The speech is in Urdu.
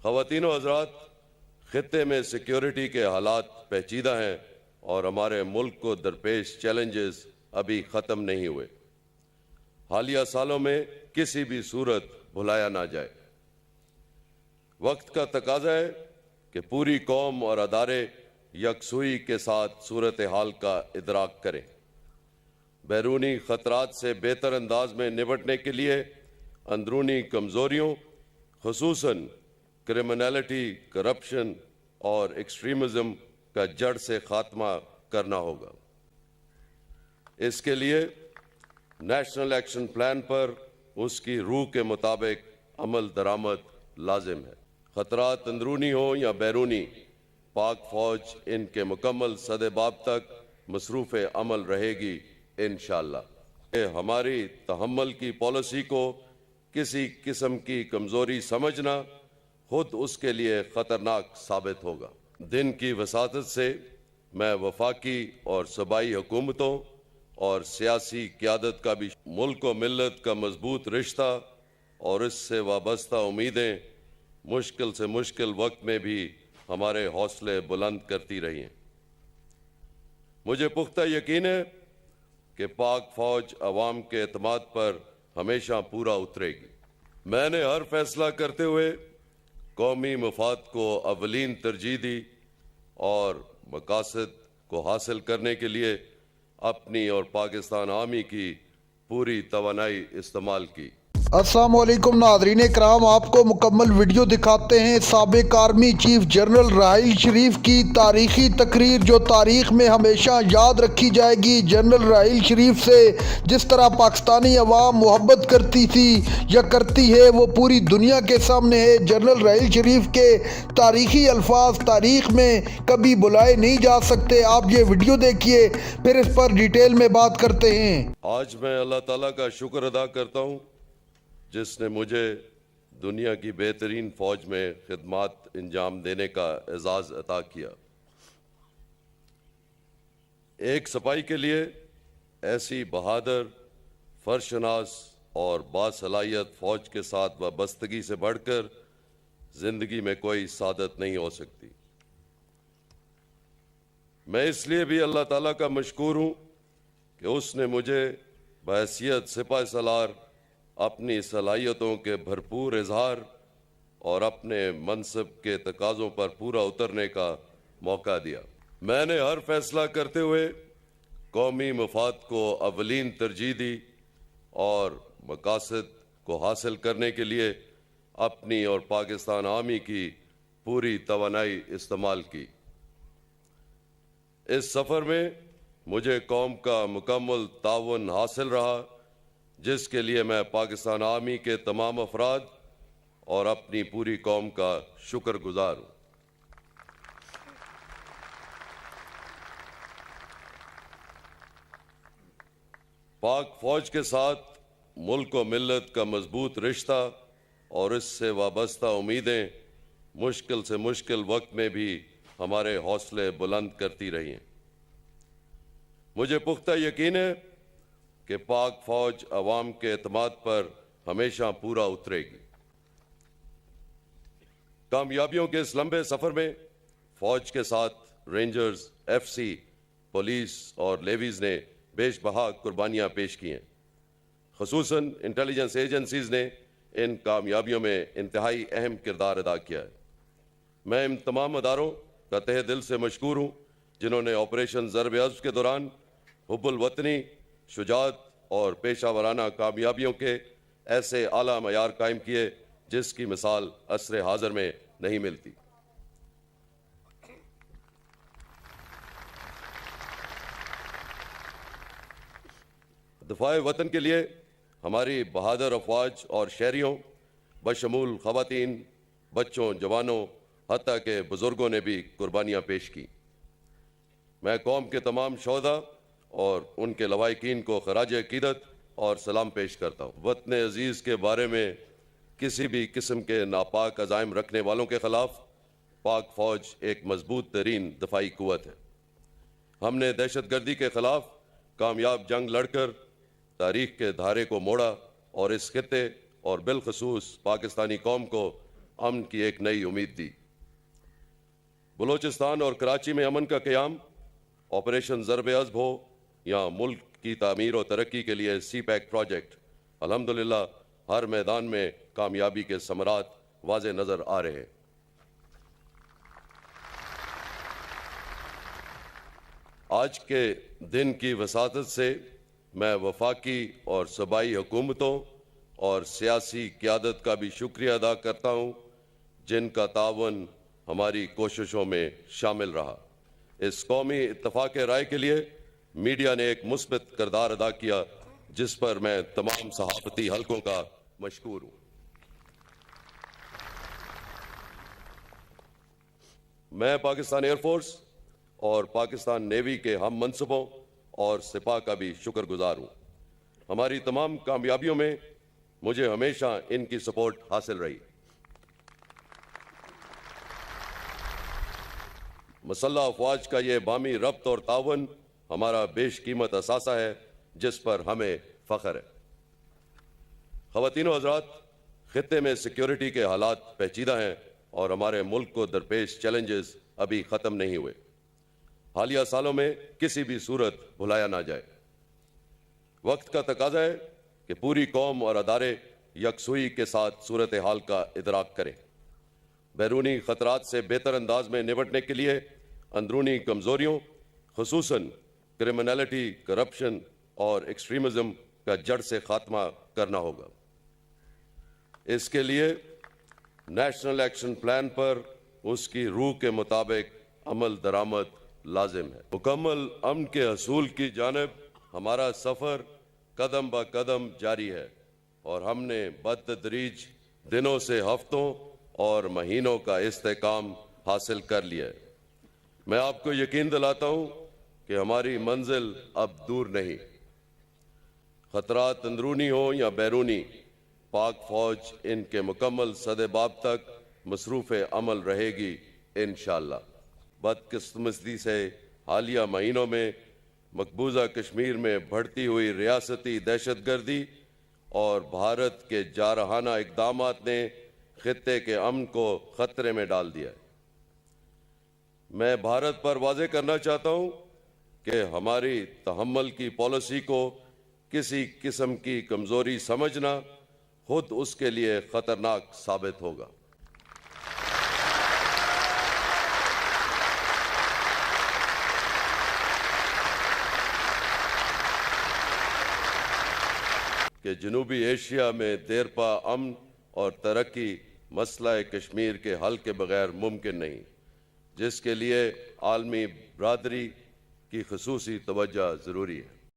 خواتین و حضرات، خطے میں سیکیورٹی کے حالات پیچیدہ ہیں اور ہمارے ملک کو درپیش چیلنجز ابھی ختم نہیں ہوئے۔ حالیہ سالوں میں کسی بھی صورت بھلایا نہ جائے۔ وقت کا تقاضا ہے کہ پوری قوم اور ادارے یکسوئی کے ساتھ صورتحال کا ادراک کریں۔ بیرونی خطرات سے بہتر انداز میں نمٹنے کے لیے اندرونی کمزوریوں، خصوصاً کرمنالٹی، کرپشن اور ایکسٹریمزم کا جڑ سے خاتمہ کرنا ہوگا۔ اس کے لیے نیشنل ایکشن پلان پر اس کی روح کے مطابق عمل درآمد لازم ہے۔ خطرات اندرونی ہوں یا بیرونی، پاک فوج ان کے مکمل سدباب تک مصروف عمل رہے گی انشاءاللہ۔ ہماری تحمل کی پالیسی کو کسی قسم کی کمزوری سمجھنا خود اس کے لیے خطرناک ثابت ہوگا۔ دن کی وساطت سے میں وفاقی اور صوبائی حکومتوں اور سیاسی قیادت کا بھی ملک و ملت کا مضبوط رشتہ اور اس سے وابستہ امیدیں مشکل سے مشکل وقت میں بھی ہمارے حوصلے بلند کرتی رہی ہیں۔ مجھے پختہ یقین ہے کہ پاک فوج عوام کے اعتماد پر ہمیشہ پورا اترے گی۔ میں نے ہر فیصلہ کرتے ہوئے قومی مفاد کو اولین ترجیح دی اور مقاصد کو حاصل کرنے کے لیے اپنی اور پاکستان آرمی کی پوری توانائی استعمال کی۔ السلام علیکم ناظرین کرام، آپ کو مکمل ویڈیو دکھاتے ہیں سابق army chief general Raheel Sharif کی تاریخی تقریر جو تاریخ میں ہمیشہ یاد رکھی جائے گی۔ جنرل راحیل شریف سے جس طرح پاکستانی عوام محبت کرتی تھی یا کرتی ہے وہ پوری دنیا کے سامنے ہے۔ جنرل راحیل شریف کے تاریخی الفاظ تاریخ میں کبھی بلائے نہیں جا سکتے۔ آپ یہ ویڈیو دیکھیے، پھر اس پر ڈیٹیل میں بات کرتے ہیں۔ آج میں اللہ تعالیٰ کا شکر ادا کرتا ہوں جس نے مجھے دنیا کی بہترین فوج میں خدمات انجام دینے کا اعزاز عطا کیا۔ ایک سپاہی کے لیے ایسی بہادر، فرشناس اور باصلاحیت فوج کے ساتھ وابستگی سے بڑھ کر زندگی میں کوئی سعادت نہیں ہو سکتی۔ میں اس لیے بھی اللہ تعالیٰ کا مشکور ہوں کہ اس نے مجھے بحیثیت سپاہ سالار اپنی صلاحیتوں کے بھرپور اظہار اور اپنے منصب کے تقاضوں پر پورا اترنے کا موقع دیا۔ میں نے ہر فیصلہ کرتے ہوئے قومی مفاد کو اولین ترجیح دی اور مقاصد کو حاصل کرنے کے لیے اپنی اور پاکستان آرمی کی پوری توانائی استعمال کی۔ اس سفر میں مجھے قوم کا مکمل تعاون حاصل رہا جس کے لیے میں پاکستان آرمی کے تمام افراد اور اپنی پوری قوم کا شکر گزار ہوں۔ پاک فوج کے ساتھ ملک و ملت کا مضبوط رشتہ اور اس سے وابستہ امیدیں مشکل سے مشکل وقت میں بھی ہمارے حوصلے بلند کرتی رہی ہیں۔ مجھے پختہ یقین ہے کہ پاک فوج عوام کے اعتماد پر ہمیشہ پورا اترے گی۔ کامیابیوں کے اس لمبے سفر میں فوج کے ساتھ رینجرز، ایف سی، پولیس اور لیویز نے بیش بہا قربانیاں پیش کی ہیں۔ خصوصاً انٹیلیجنس ایجنسیز نے ان کامیابیوں میں انتہائی اہم کردار ادا کیا ہے۔ میں ان تمام اداروں کا تہہ دل سے مشکور ہوں جنہوں نے آپریشن ضرب عضب کے دوران حب الوطنی، شجاعت اور پیشہ ورانہ کامیابیوں کے ایسے اعلیٰ معیار قائم کیے جس کی مثال عصر حاضر میں نہیں ملتی۔ دفاع وطن کے لیے ہماری بہادر افواج اور شہریوں بشمول خواتین، بچوں، جوانوں، حتیٰ کہ بزرگوں نے بھی قربانیاں پیش کی۔ میں قوم کے تمام شہداء اور ان کے لواحقین کو خراج عقیدت اور سلام پیش کرتا ہوں۔ وطن عزیز کے بارے میں کسی بھی قسم کے ناپاک عزائم رکھنے والوں کے خلاف پاک فوج ایک مضبوط ترین دفاعی قوت ہے۔ ہم نے دہشت گردی کے خلاف کامیاب جنگ لڑ کر تاریخ کے دھارے کو موڑا اور اس خطے اور بالخصوص پاکستانی قوم کو امن کی ایک نئی امید دی۔ بلوچستان اور کراچی میں امن کا قیام، آپریشن ضرب عضب ہو یا ملک کی تعمیر و ترقی کے لیے سی پیک پروجیکٹ، الحمدللہ ہر میدان میں کامیابی کے ثمرات واضح نظر آ رہے ہیں۔ آج کے دن کی وساطت سے میں وفاقی اور صوبائی حکومتوں اور سیاسی قیادت کا بھی شکریہ ادا کرتا ہوں، جن کا تعاون ہماری کوششوں میں شامل رہا۔ اس قومی اتفاق رائے کے لیے میڈیا نے ایک مثبت کردار ادا کیا، جس پر میں تمام صحافتی حلقوں کا مشکور ہوں۔ میں پاکستان ایئر فورس اور پاکستان نیوی کے ہم منصبوں اور سپاہ کا بھی شکر گزار ہوں۔ ہماری تمام کامیابیوں میں مجھے ہمیشہ ان کی سپورٹ حاصل رہی۔ مسلح افواج کا یہ باہمی ربط اور تعاون ہمارا بیش قیمت اثاثہ ہے، جس پر ہمیں فخر ہے۔ خواتین و حضرات، خطے میں سیکیورٹی کے حالات پیچیدہ ہیں اور ہمارے ملک کو درپیش چیلنجز ابھی ختم نہیں ہوئے۔ حالیہ سالوں میں کسی بھی صورت بھلایا نہ جائے۔ وقت کا تقاضا ہے کہ پوری قوم اور ادارے یکسوئی کے ساتھ صورتحال کا ادراک کریں۔ بیرونی خطرات سے بہتر انداز میں نمٹنے کے لیے اندرونی کمزوریوں، خصوصاً کرمنالٹی، کرپشن اور ایکسٹریمزم کا جڑ سے خاتمہ کرنا ہوگا۔ اس کے لیے نیشنل ایکشن پلان پر اس کی روح کے مطابق عمل درآمد لازم ہے۔ مکمل امن کے حصول کی جانب ہمارا سفر قدم با قدم جاری ہے اور ہم نے بتدریج دنوں سے ہفتوں اور مہینوں کا استحکام حاصل کر لیا ہے۔ میں آپ کو یقین دلاتا ہوں کہ ہماری منزل اب دور نہیں۔ خطرات اندرونی ہوں یا بیرونی، پاک فوج ان کے مکمل سدباب تک مصروف عمل رہے گی انشاءاللہ۔ بدقسمتی سے حالیہ مہینوں میں مقبوضہ کشمیر میں بڑھتی ہوئی ریاستی دہشت گردی اور بھارت کے جارحانہ اقدامات نے خطے کے امن کو خطرے میں ڈال دیا ہے۔ میں بھارت پر واضح کرنا چاہتا ہوں کہ ہماری تحمل کی پالیسی کو کسی قسم کی کمزوری سمجھنا خود اس کے لیے خطرناک ثابت ہوگا۔ کہ جنوبی ایشیا میں دیرپا امن اور ترقی مسئلہ کشمیر کے حل کے بغیر ممکن نہیں، جس کے لیے عالمی برادری کی خصوصی توجہ ضروری ہے۔